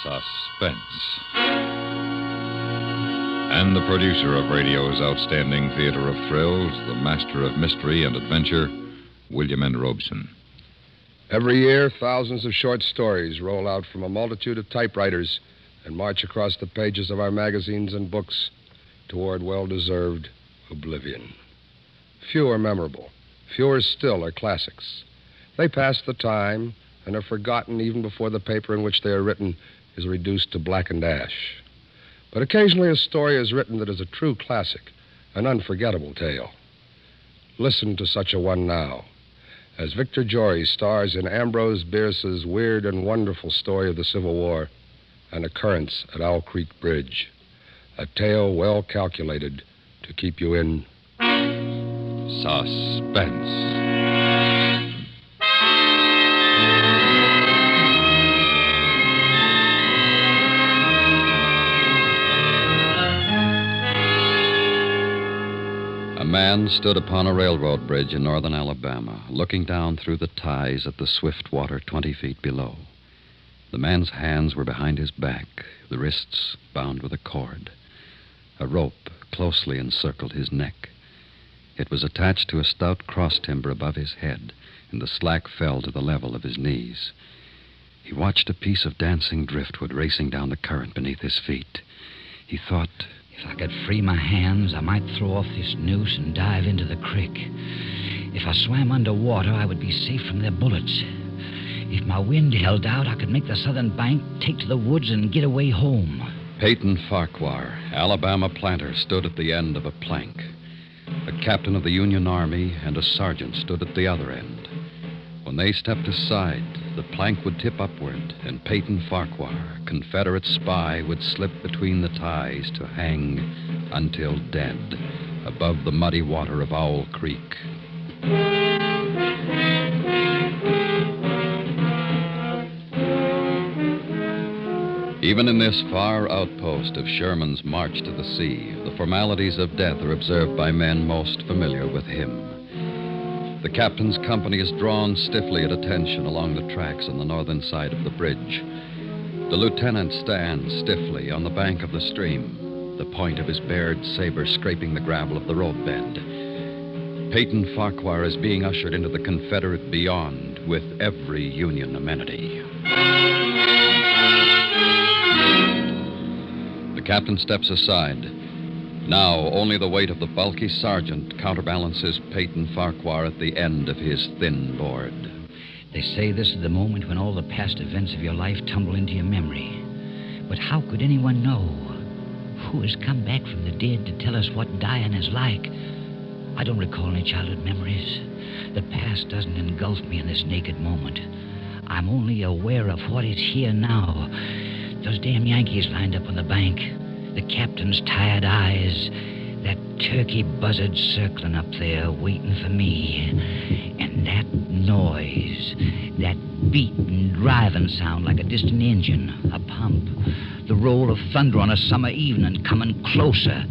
Suspense. And the producer of radio's outstanding theater of thrills, the master of mystery and adventure, William N. Robeson. Every year, thousands of short stories roll out from a multitude of typewriters and march across the pages of our magazines and books toward well-deserved oblivion. Few are memorable. Fewer still are classics. They pass the time and are forgotten even before the paper in which they are written is reduced to blackened ash. But occasionally a story is written that is a true classic, an unforgettable tale. Listen to such a one now, as Victor Jory stars in Ambrose Bierce's weird and wonderful story of the Civil War, An Occurrence at Owl Creek Bridge, a tale well calculated to keep you in Suspense. A man stood upon a railroad bridge in northern Alabama, looking down through the ties at the swift water 20 feet below. The man's hands were behind his back, the wrists bound with a cord. A rope closely encircled his neck. It was attached to a stout cross timber above his head, and the slack fell to the level of his knees. He watched a piece of dancing driftwood racing down the current beneath his feet. He thought, if I could free my hands, I might throw off this noose and dive into the creek. If I swam underwater, I would be safe from their bullets. If my wind held out, I could make the southern bank, take to the woods, and get away home. Peyton Farquhar, Alabama planter, stood at the end of a plank. A captain of the Union Army and a sergeant stood at the other end. When they stepped aside, the plank would tip upward, and Peyton Farquhar, Confederate spy, would slip between the ties to hang until dead above the muddy water of Owl Creek. Even in this far outpost of Sherman's march to the sea, the formalities of death are observed by men most familiar with him. The captain's company is drawn stiffly at attention along the tracks on the northern side of the bridge. The lieutenant stands stiffly on the bank of the stream, the point of his bared saber scraping the gravel of the road bed. Peyton Farquhar is being ushered into the Confederate beyond with every Union amenity. The captain steps aside. Now, only the weight of the bulky sergeant counterbalances Peyton Farquhar at the end of his thin board. They say this is the moment when all the past events of your life tumble into your memory. But how could anyone know? Who has come back from the dead to tell us what dying is like? I don't recall any childhood memories. The past doesn't engulf me in this naked moment. I'm only aware of what is here now. Those damn Yankees lined up on the bank. The captain's tired eyes. That turkey buzzard circling up there, waiting for me. And that noise. That beating, driving sound like a distant engine, a pump. The roll of thunder on a summer evening, coming closer,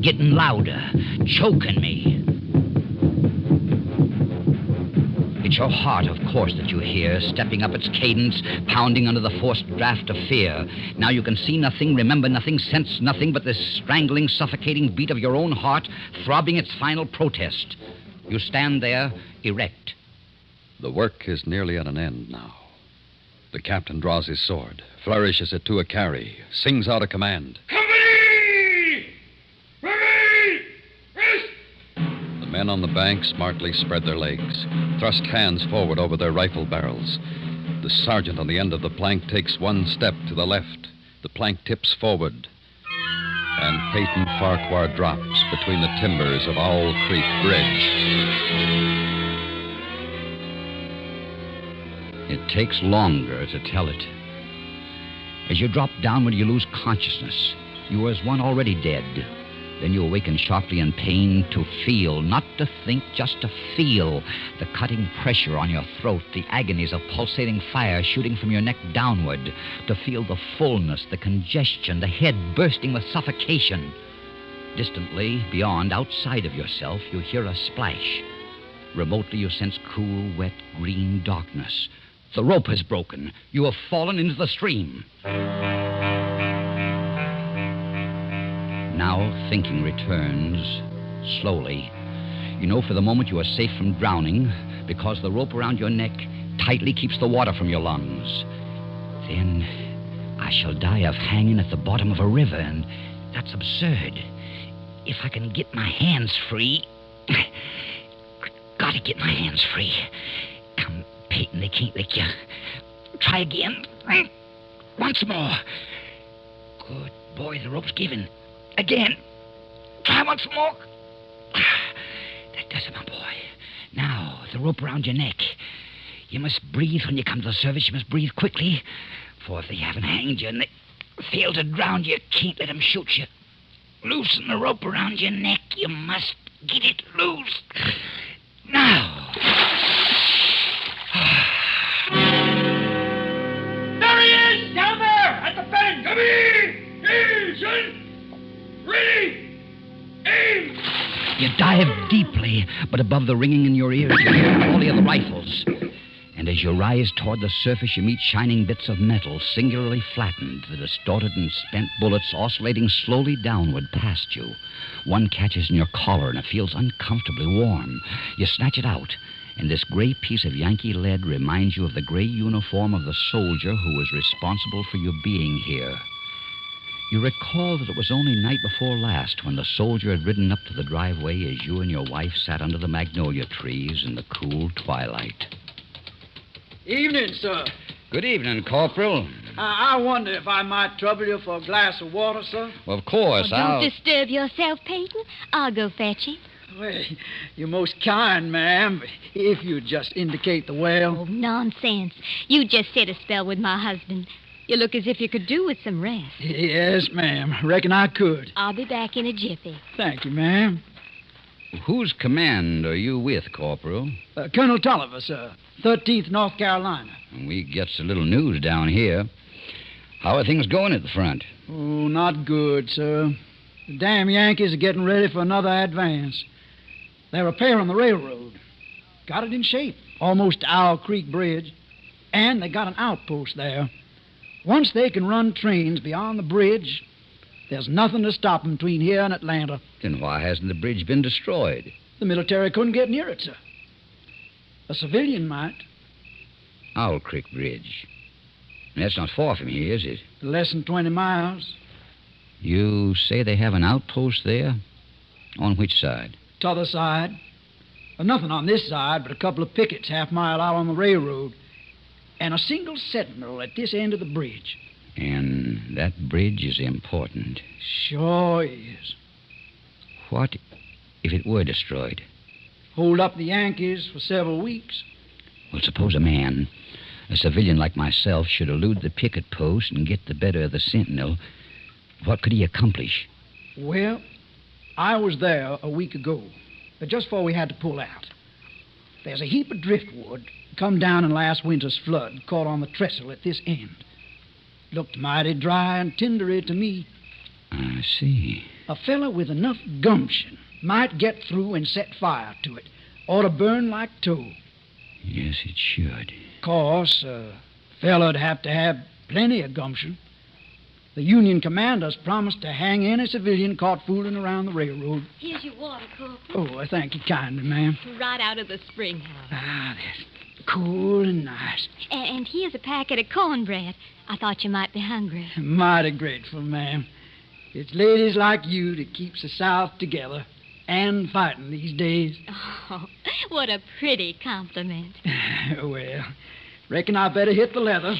getting louder, choking me. It's your heart, of course, that you hear, stepping up its cadence, pounding under the forced draft of fear. Now you can see nothing, remember nothing, sense nothing but the strangling, suffocating beat of your own heart, throbbing its final protest. You stand there, erect. The work is nearly at an end now. The captain draws his sword, flourishes it to a carry, sings out a command. Company! Ready! Rest! The men on the bank smartly spread their legs, thrust hands forward over their rifle barrels. The sergeant on the end of the plank takes one step to the left. The plank tips forward, and Peyton Farquhar drops between the timbers of Owl Creek Bridge. It takes longer to tell it. As you drop downward, you lose consciousness. You are as one already dead. Then you awaken sharply in pain to feel, not to think, just to feel the cutting pressure on your throat, the agonies of pulsating fire shooting from your neck downward, to feel the fullness, the congestion, the head bursting with suffocation. Distantly, beyond, outside of yourself, you hear a splash. Remotely, you sense cool, wet, green darkness. The rope has broken. You have fallen into the stream. Now thinking returns, slowly. You know for the moment you are safe from drowning because the rope around your neck tightly keeps the water from your lungs. Then I shall die of hanging at the bottom of a river, and that's absurd. If I can get my hands free... Gotta get my hands free. Come, Peyton, they can't lick you. Try again. Once more. Good boy, the rope's given. Again. Try once more. That does it, my boy. Now, the rope around your neck. You must breathe when you come to the surface. You must breathe quickly. For if they haven't hanged you and they fail to drown you, can't let them shoot you. Loosen the rope around your neck. You must get it loose. Now. There he is! Down there! At the bend! Come in! Aim! Ready! Aim! You dive deeply, but above the ringing in your ears, you hear the volley of the rifles. And as you rise toward the surface, you meet shining bits of metal, singularly flattened, the distorted and spent bullets oscillating slowly downward past you. One catches in your collar, and it feels uncomfortably warm. You snatch it out, and this gray piece of Yankee lead reminds you of the gray uniform of the soldier who was responsible for your being here. You recall that it was only night before last when the soldier had ridden up to the driveway as you and your wife sat under the magnolia trees in the cool twilight. Evening, sir. Good evening, Corporal. I wonder if I might trouble you for a glass of water, sir? Well, of course, Don't disturb yourself, Peyton. I'll go fetch it. Well, you're most kind, ma'am. If you'd just indicate the well. Oh, nonsense. You just sit a spell with my husband. You look as if you could do with some rest. Yes, ma'am. Reckon I could. I'll be back in a jiffy. Thank you, ma'am. Whose command are you with, Corporal? Colonel Tolliver, sir. 13th North Carolina. We gets a little news down here. How are things going at the front? Oh, not good, sir. The damn Yankees are getting ready for another advance. They're repairing the railroad. Got it in shape, almost to Owl Creek Bridge. And they got an outpost there. Once they can run trains beyond the bridge, there's nothing to stop them between here and Atlanta. Then why hasn't the bridge been destroyed? The military couldn't get near it, sir. A civilian might. Owl Creek Bridge. That's not far from here, is it? Less than 20 miles. You say they have an outpost there? On which side? T'other side. Nothing on this side but a couple of pickets half-mile out on the railroad. And a single sentinel at this end of the bridge. And that bridge is important. Sure is. What if it were destroyed? Hold up the Yankees for several weeks. Well, suppose a man, a civilian like myself, should elude the picket post and get the better of the sentinel. What could he accomplish? Well, I was there a week ago, just before we had to pull out. There's a heap of driftwood come down in last winter's flood, caught on the trestle at this end. Looked mighty dry and tindery to me. I see. A fella with enough gumption might get through and set fire to it. Ought to burn like tow. Yes, it should. Course, a fella'd have to have plenty of gumption. The Union commanders promised to hang any civilian caught fooling around the railroad. Here's your water, Corporal. Oh, I thank you kindly, ma'am. Right out of the spring house. Ah, that's cool and nice. And here's a packet of cornbread. I thought you might be hungry. Mighty grateful, ma'am. It's ladies like you that keeps the South together and fighting these days. Oh, what a pretty compliment. Well, reckon I better hit the leather.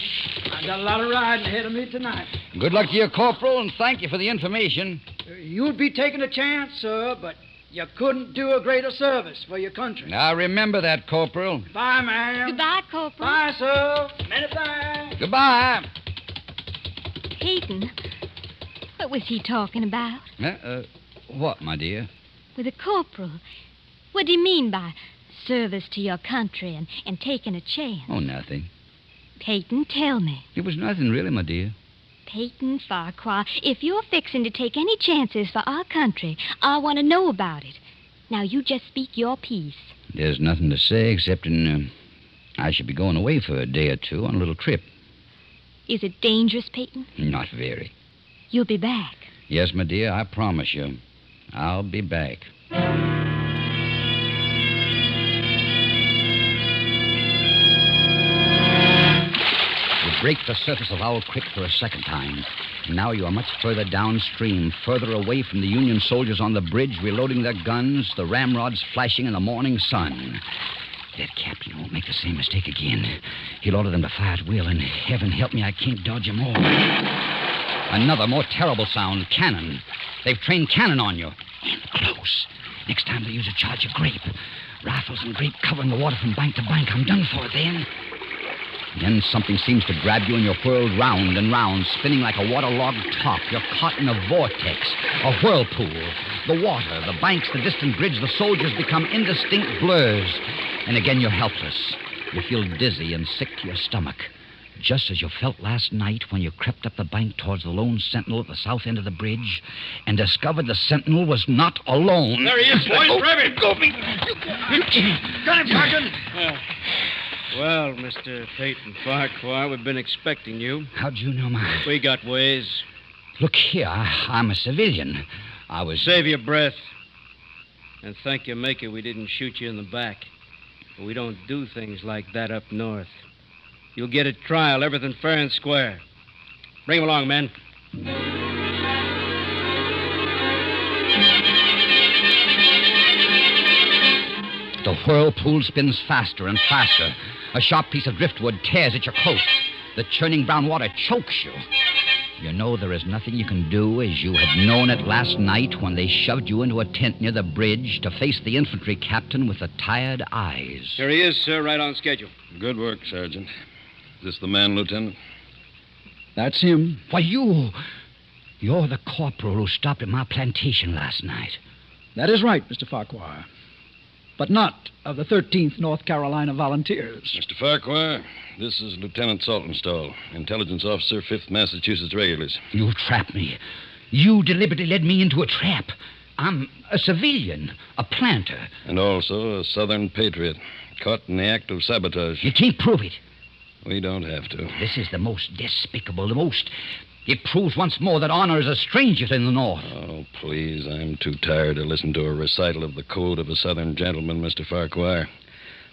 I got a lot of riding ahead of me tonight. Good luck to you, Corporal, and thank you for the information. You'd be taking a chance, sir, but you couldn't do a greater service for your country. Now, remember that, Corporal. Bye, ma'am. Goodbye, Corporal. Bye, sir. Many thanks. Goodbye. Peyton, what was he talking about? What, my dear? With a corporal. What do you mean by service to your country and taking a chance? Oh, nothing. Peyton, tell me. It was nothing, really, my dear. Peyton Farquhar, if you're fixing to take any chances for our country, I want to know about it. Now, you just speak your piece. There's nothing to say except in I should be going away for a day or two on a little trip. Is it dangerous, Peyton? Not very. You'll be back. Yes, my dear, I promise you. I'll be back. You break the surface of Owl Creek for a second time. Now you are much further downstream, further away from the Union soldiers on the bridge, reloading their guns, the ramrods flashing in the morning sun. That captain won't make the same mistake again. He'll order them to fire at will, and heaven help me, I can't dodge them all. Another, more terrible sound. Cannon. They've trained cannon on you. And close. Next time they use a charge of grape. Rifles and grape covering the water from bank to bank. I'm done for then. Then something seems to grab you and you're whirled round and round, spinning like a waterlogged top. You're caught in a vortex, a whirlpool. The water, the banks, the distant bridge, the soldiers become indistinct blurs. And again you're helpless. You feel dizzy and sick to your stomach. Just as you felt last night when you crept up the bank towards the lone sentinel at the south end of the bridge and discovered the sentinel was not alone. There he is, boys. Grab him. Go me. Got him, Sergeant. Well, Mr. Peyton Farquhar, we've been expecting you. How'd you know my... We got ways. Look here, I'm a civilian. I was... Save your breath. And thank your maker we didn't shoot you in the back. We don't do things like that up north. You'll get a trial, everything fair and square. Bring him along, men. The whirlpool spins faster and faster. A sharp piece of driftwood tears at your coat. The churning brown water chokes you. You know there is nothing you can do as you had known it last night when they shoved you into a tent near the bridge to face the infantry captain with the tired eyes. Here he is, sir, right on schedule. Good work, Sergeant. Is this the man, Lieutenant? That's him. Why, you're the corporal who stopped at my plantation last night. That is right, Mr. Farquhar. But not of the 13th North Carolina Volunteers. Mr. Farquhar, this is Lieutenant Saltonstall, intelligence officer, 5th Massachusetts Regulars. You trapped me. You deliberately led me into a trap. I'm a civilian, a planter. And also a Southern patriot, caught in the act of sabotage. You can't prove it. We don't have to. This is the most despicable, the most... It proves once more that honor is a stranger in the North. Oh, please, I'm too tired to listen to a recital of the code of a Southern gentleman, Mr. Farquhar.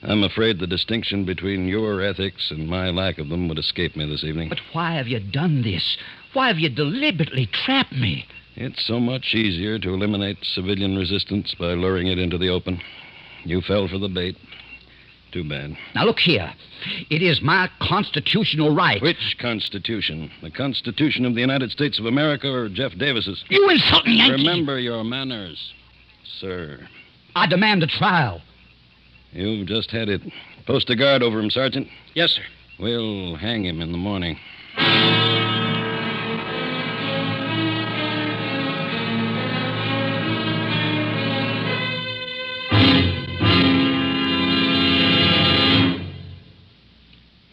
I'm afraid the distinction between your ethics and my lack of them would escape me this evening. But why have you done this? Why have you deliberately trapped me? It's so much easier to eliminate civilian resistance by luring it into the open. You fell for the bait. Too bad. Now, look here. It is my constitutional right. Which Constitution? The Constitution of the United States of America or Jeff Davis's? You insult me, Yankee. Remember your manners, sir. I demand a trial. You've just had it. Post a guard over him, Sergeant. Yes, sir. We'll hang him in the morning.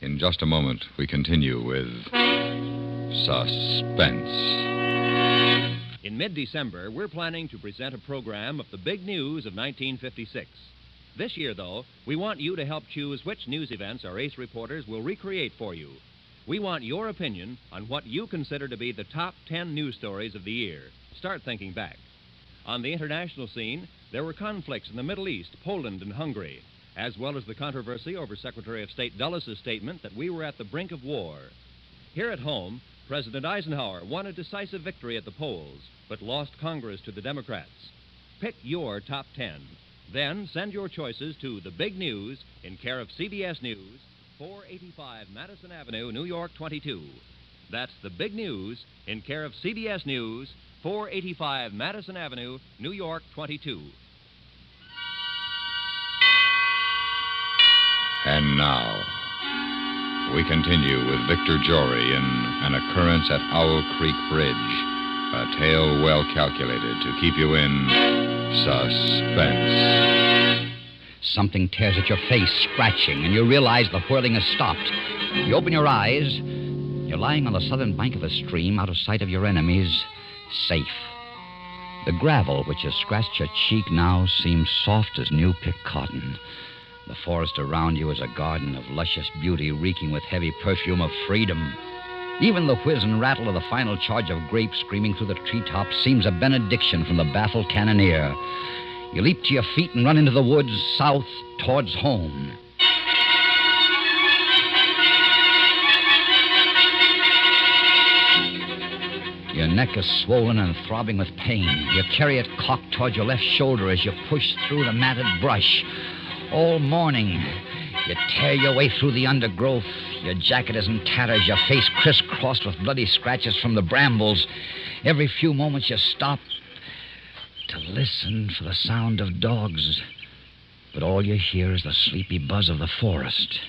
In just a moment, we continue with Suspense. In mid-December, we're planning to present a program of the big news of 1956. This year, though, we want you to help choose which news events our ace reporters will recreate for you. We want your opinion on what you consider to be the top 10 news stories of the year. Start thinking back. On the international scene, there were conflicts in the Middle East, Poland, and Hungary, as well as the controversy over Secretary of State Dulles' statement that we were at the brink of war. Here at home, President Eisenhower won a decisive victory at the polls, but lost Congress to the Democrats. Pick your top 10. Then send your choices to The Big News in care of CBS News, 485 Madison Avenue, New York 22. That's The Big News in care of CBS News, 485 Madison Avenue, New York 22. And now, we continue with Victor Jory in An Occurrence at Owl Creek Bridge, a tale well calculated to keep you in suspense. Something tears at your face, scratching, and you realize the whirling has stopped. You open your eyes. You're lying on the southern bank of a stream, out of sight of your enemies, safe. The gravel which has scratched your cheek now seems soft as new-picked cotton. The forest around you is a garden of luscious beauty reeking with heavy perfume of freedom. Even the whiz and rattle of the final charge of grapes screaming through the treetops seems a benediction from the baffled cannoneer. You leap to your feet and run into the woods south towards home. Your neck is swollen and throbbing with pain. You carry it cocked toward your left shoulder as you push through the matted brush. All morning, you tear your way through the undergrowth. Your jacket is in tatters, your face crisscrossed with bloody scratches from the brambles. Every few moments you stop to listen for the sound of dogs. But all you hear is the sleepy buzz of the forest.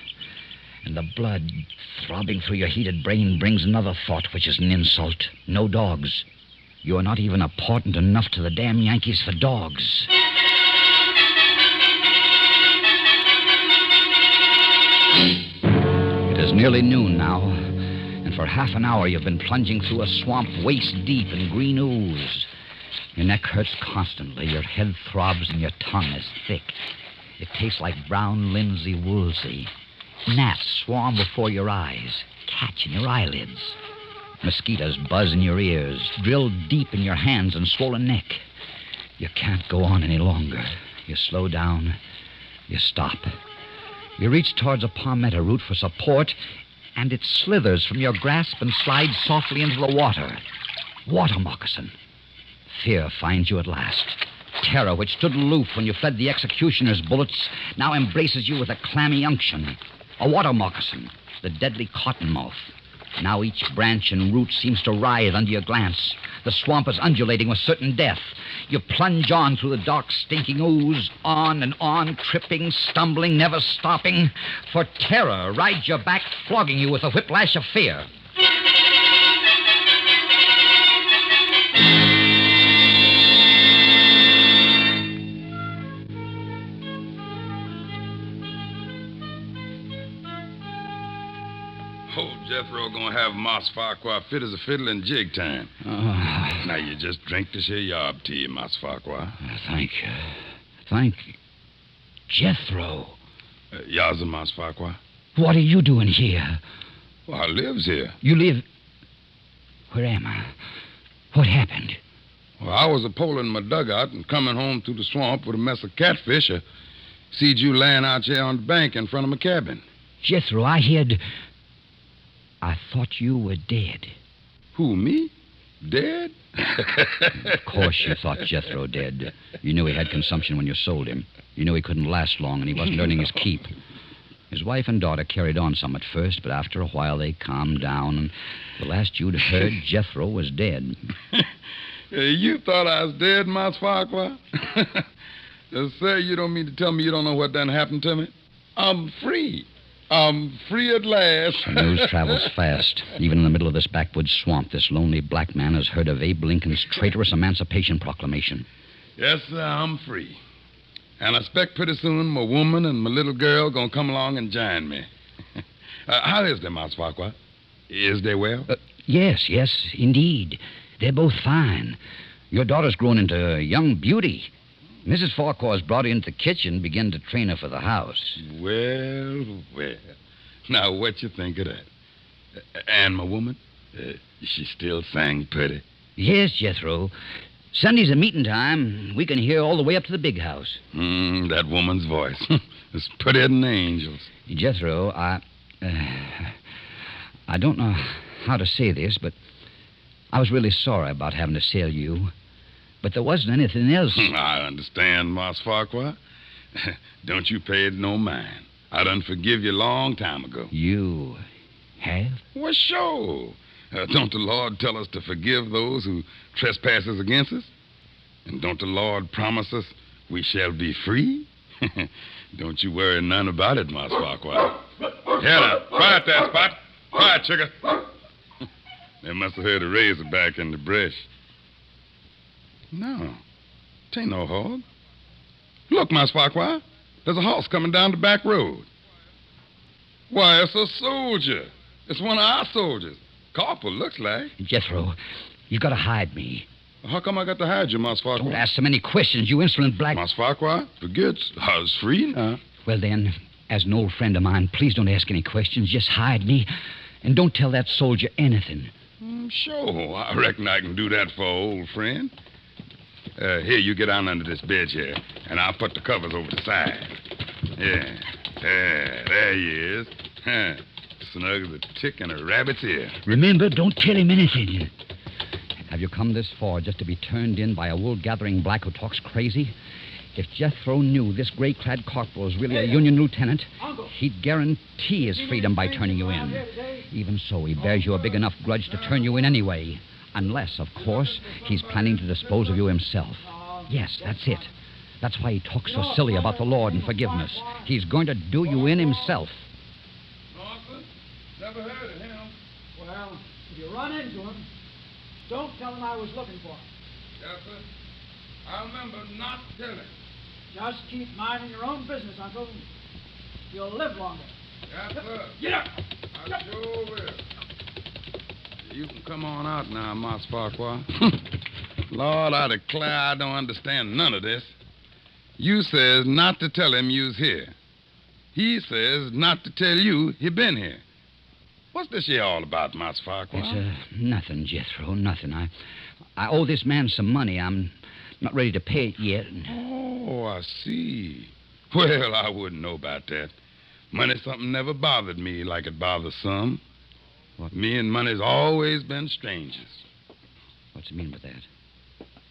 And the blood throbbing through your heated brain brings another thought, which is an insult. No dogs. You are not even important enough to the damn Yankees for dogs. It is nearly noon now, and for half an hour you've been plunging through a swamp waist deep in green ooze. Your neck hurts constantly, your head throbs, and your tongue is thick. It tastes like brown linsey woolsey. Gnats swarm before your eyes, catch in your eyelids. Mosquitoes buzz in your ears, drill deep in your hands and swollen neck. You can't go on any longer. You slow down. You stop. You reach towards a palmetto root for support, and it slithers from your grasp and slides softly into the water. Water moccasin. Fear finds you at last. Terror, which stood aloof when you fled the executioner's bullets, now embraces you with a clammy unction. A water moccasin, the deadly cottonmouth. Now each branch and root seems to writhe under your glance. The swamp is undulating with certain death. You plunge on through the dark, stinking ooze, on and on, tripping, stumbling, never stopping. For terror rides your back, flogging you with a whiplash of fear. Old Jethro gonna have Mas Farquhar fit as a fiddle in jig time. Now you just drink this here yob tea, Mas Farquhar. Thank you. Thank you. Jethro. Yaza, Mas Farquhar. What are you doing here? Well, I lives here. You live... Where am I? What happened? Well, I was a-poling my dugout and coming home through the swamp with a mess of catfish. I seed you laying out here on the bank in front of my cabin. Jethro, I thought you were dead. Who, me? Dead? Of course you thought Jethro dead. You knew he had consumption when you sold him. You knew he couldn't last long and he wasn't earning his keep. His wife and daughter carried on some at first, but after a while they calmed down, and the last you'd heard, Jethro was dead. You thought I was dead, Mas Farquhar? Sir, you don't mean to tell me you don't know what done happened to me? I'm free. I'm free at last. The news travels fast. Even in the middle of this backwoods swamp, this lonely black man has heard of Abe Lincoln's traitorous Emancipation Proclamation. Yes, sir, I'm free. And I expect pretty soon my woman and my little girl gonna come along and join me. How is they, Mas Farquhar? Is they well? Yes, indeed. They're both fine. Your daughter's grown into a young beauty. Mrs. Farquhar's brought her into the kitchen, began to train her for the house. Well. Now, what you think of that? And my woman? She still sang pretty? Yes, Jethro. Sunday's a meeting time. We can hear all the way up to the big house. That woman's voice. It's prettier than angels. Jethro, I don't know how to say this, but I was really sorry about having to sell you. But there wasn't anything else. I understand, Mas Farquhar. Don't you pay it no mind. I done forgive you a long time ago. You have? Well, sure. Don't the Lord tell us to forgive those who trespasses against us? And don't the Lord promise us we shall be free? Don't you worry none about it, Mas Farquhar. Here now, quiet that spot. Quiet, sugar. They must have heard a razorback in the brush. No, t'ain't no hog. Look, Mas Farquhar, there's a horse coming down the back road. Why, it's a soldier. It's one of our soldiers. Corporal, looks like. Jethro, you've got to hide me. How come I got to hide you, Mas Farquhar? Don't ask so many questions, you insolent black... Mas Farquhar, forget. I was free now. Well, then, as an old friend of mine, please don't ask any questions. Just hide me. And don't tell that soldier anything. Sure, I reckon I can do that for an old friend. Here, you get down under this bed here, and I'll put the covers over the side. Yeah. There he is. Snug as a tick in a rabbit's ear. Remember, don't tell him anything. Have you come this far just to be turned in by a wool-gathering black who talks crazy? If Jethro knew this gray-clad corporal was really a Union lieutenant, he'd guarantee his freedom by turning you in. Even so, he bears you a big enough grudge to turn you in anyway. Unless, of course, he's planning to dispose of you himself. Yes, that's it. That's why he talks so silly about the Lord and forgiveness. He's going to do you in himself. Norton? Never heard of him. Well, if you run into him, don't tell him I was looking for him. Yes, sir. I remember not telling. Just keep minding your own business, Uncle. You'll live longer. Yes, sir. Get up! I sure will. You can come on out now, Mas Farquhar. Lord, I declare I don't understand none of this. You says not to tell him you's here. He says not to tell you he been here. What's this here all about, Mas Farquhar? It's nothing, Jethro, nothing. I owe this man some money. I'm not ready to pay it yet. Oh, I see. Well, I wouldn't know about that. Money's something never bothered me like it bothers some. What? Me and money's always been strangers. What's he mean by that?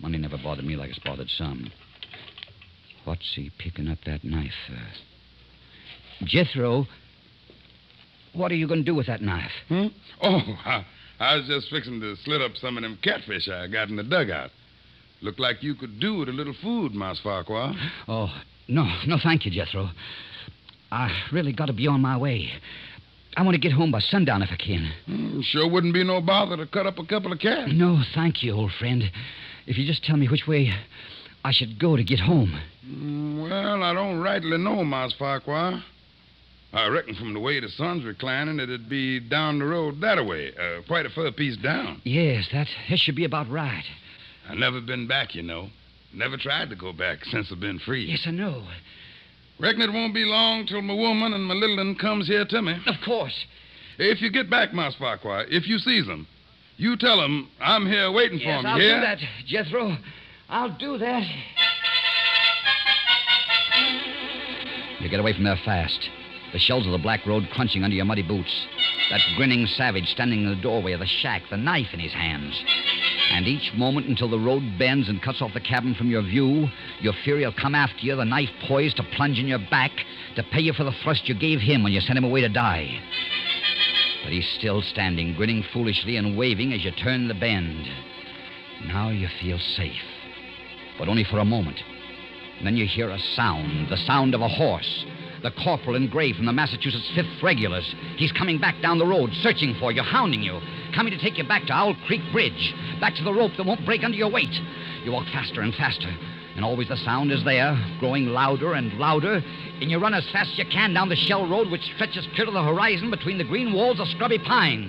Money never bothered me like it's bothered some. What's he picking up that knife? Jethro, what are you going to do with that knife? Oh, I was just fixing to slit up some of them catfish I got in the dugout. Looked like you could do with a little food, Mas Farquhar. Oh, no, thank you, Jethro. I really got to be on my way. I want to get home by sundown if I can. Sure wouldn't be no bother to cut up a couple of cats. No, thank you, old friend. If you just tell me which way I should go to get home. Well, I don't rightly know, Mas Farquhar. I reckon from the way the sun's reclining, it'd be down the road that-a-way, quite a fur piece down. Yes, that should be about right. I've never been back, you know. Never tried to go back since I've been free. Yes, I know. Reckon it won't be long till my woman and my little one comes here to me. Of course. If you get back, Mas Farquhar, if you sees them, you tell them I'm here waiting for them, I'll yeah? do that, Jethro. I'll do that. You get away from there fast. The shells of the black road crunching under your muddy boots. That grinning savage standing in the doorway of the shack, the knife in his hands. And each moment until the road bends and cuts off the cabin from your view, your fury will come after you, the knife poised to plunge in your back, to pay you for the thrust you gave him when you sent him away to die. But he's still standing, grinning foolishly and waving as you turn the bend. Now you feel safe. But only for a moment. And then you hear a sound, the sound of a horse. The corporal in gray from the Massachusetts 5th Regulars. He's coming back down the road, searching for you, hounding you, coming to take you back to Owl Creek Bridge, back to the rope that won't break under your weight. You walk faster and faster, and always the sound is there, growing louder and louder, and you run as fast as you can down the shell road which stretches clear to the horizon between the green walls of scrubby pine.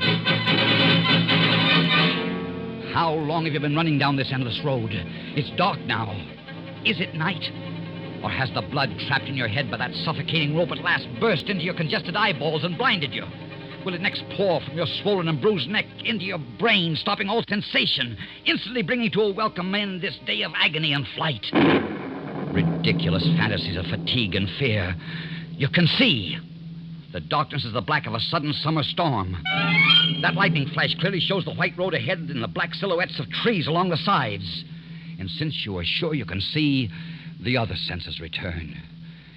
How long have you been running down this endless road? It's dark now. Is it night? Or has the blood trapped in your head by that suffocating rope at last burst into your congested eyeballs and blinded you? Will it next pour from your swollen and bruised neck into your brain, stopping all sensation, instantly bringing to a welcome end this day of agony and flight? Ridiculous fantasies of fatigue and fear. You can see. The darkness is the black of a sudden summer storm. That lightning flash clearly shows the white road ahead and the black silhouettes of trees along the sides. And since you are sure you can see, the other senses return.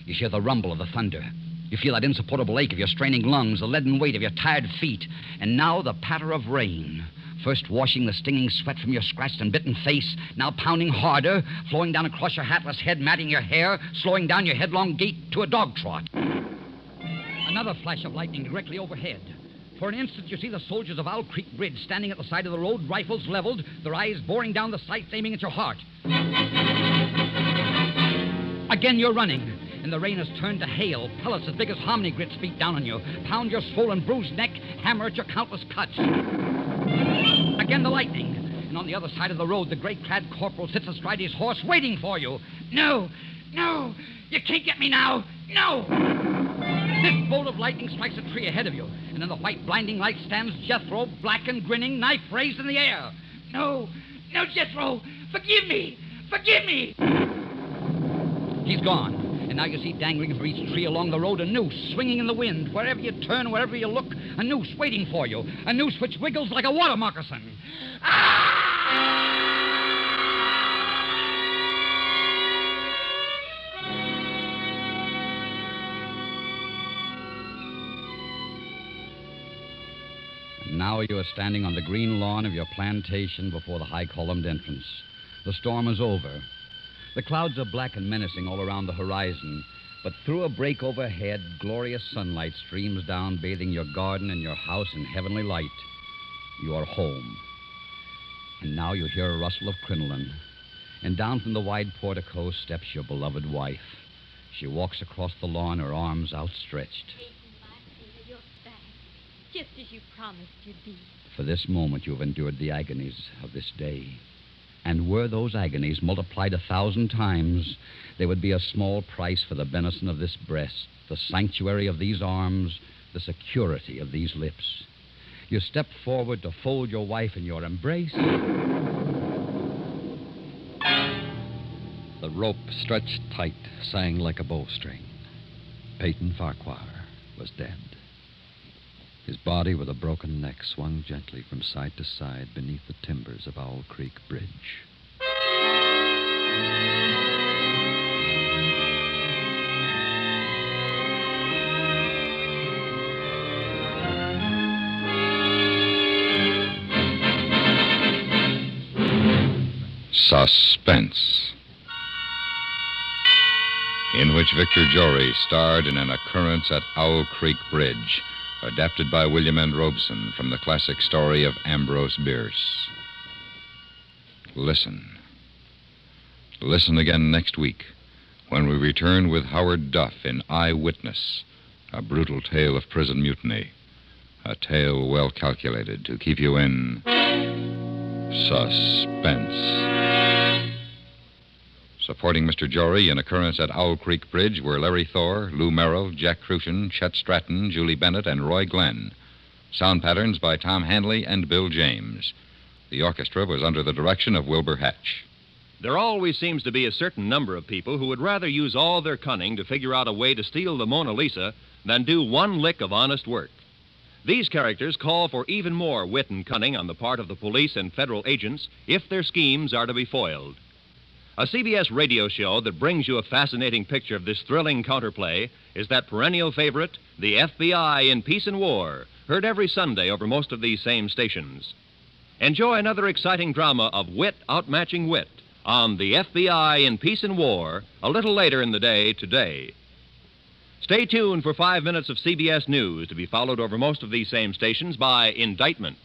You hear the rumble of the thunder. You feel that insupportable ache of your straining lungs, the leaden weight of your tired feet, and now the patter of rain. First washing the stinging sweat from your scratched and bitten face, now pounding harder, flowing down across your hatless head, matting your hair, slowing down your headlong gait to a dog trot. Another flash of lightning directly overhead. For an instant, you see the soldiers of Owl Creek Bridge standing at the side of the road, rifles leveled, their eyes boring down the sights, aiming at your heart. Again, you're running, and the rain has turned to hail. Pellets as big as hominy grits beat down on you, pound your swollen, bruised neck, hammer at your countless cuts. Again, the lightning, and on the other side of the road, the gray-clad corporal sits astride his horse, waiting for you. No, you can't get me now. No! This bolt of lightning strikes a tree ahead of you, and in the white blinding light stands Jethro, black and grinning, knife raised in the air. No, Jethro! Forgive me! Forgive me! He's gone. And now you see dangling from each tree along the road a noose swinging in the wind. Wherever you turn, wherever you look, a noose waiting for you. A noose which wiggles like a water moccasin. And now you are standing on the green lawn of your plantation before the high-columned entrance. The storm is over. The clouds are black and menacing all around the horizon, but through a break overhead, glorious sunlight streams down, bathing your garden and your house in heavenly light. You are home. And now you hear a rustle of crinoline, and down from the wide portico steps your beloved wife. She walks across the lawn, her arms outstretched. Peyton, my dear, you're back, just as you promised you'd be. For this moment you have endured the agonies of this day. And were those agonies multiplied 1,000 times, there would be a small price for the benison of this breast, the sanctuary of these arms, the security of these lips. You step forward to fold your wife in your embrace. The rope, stretched tight, sang like a bowstring. Peyton Farquhar was dead. His body with a broken neck swung gently from side to side beneath the timbers of Owl Creek Bridge. Suspense, in which Victor Jory starred in An Occurrence at Owl Creek Bridge, adapted by William N. Robeson from the classic story of Ambrose Bierce. Listen. Listen again next week when we return with Howard Duff in Eyewitness, a brutal tale of prison mutiny, a tale well calculated to keep you in suspense. Supporting Mr. Jory in Occurrence at Owl Creek Bridge were Larry Thor, Lou Merrill, Jack Crucian, Chet Stratton, Julie Bennett, and Roy Glenn. Sound patterns by Tom Hanley and Bill James. The orchestra was under the direction of Wilbur Hatch. There always seems to be a certain number of people who would rather use all their cunning to figure out a way to steal the Mona Lisa than do one lick of honest work. These characters call for even more wit and cunning on the part of the police and federal agents if their schemes are to be foiled. A CBS radio show that brings you a fascinating picture of this thrilling counterplay is that perennial favorite, The FBI in Peace and War, heard every Sunday over most of these same stations. Enjoy another exciting drama of wit outmatching wit on The FBI in Peace and War a little later in the day today. Stay tuned for 5 minutes of CBS News to be followed over most of these same stations by Indictment.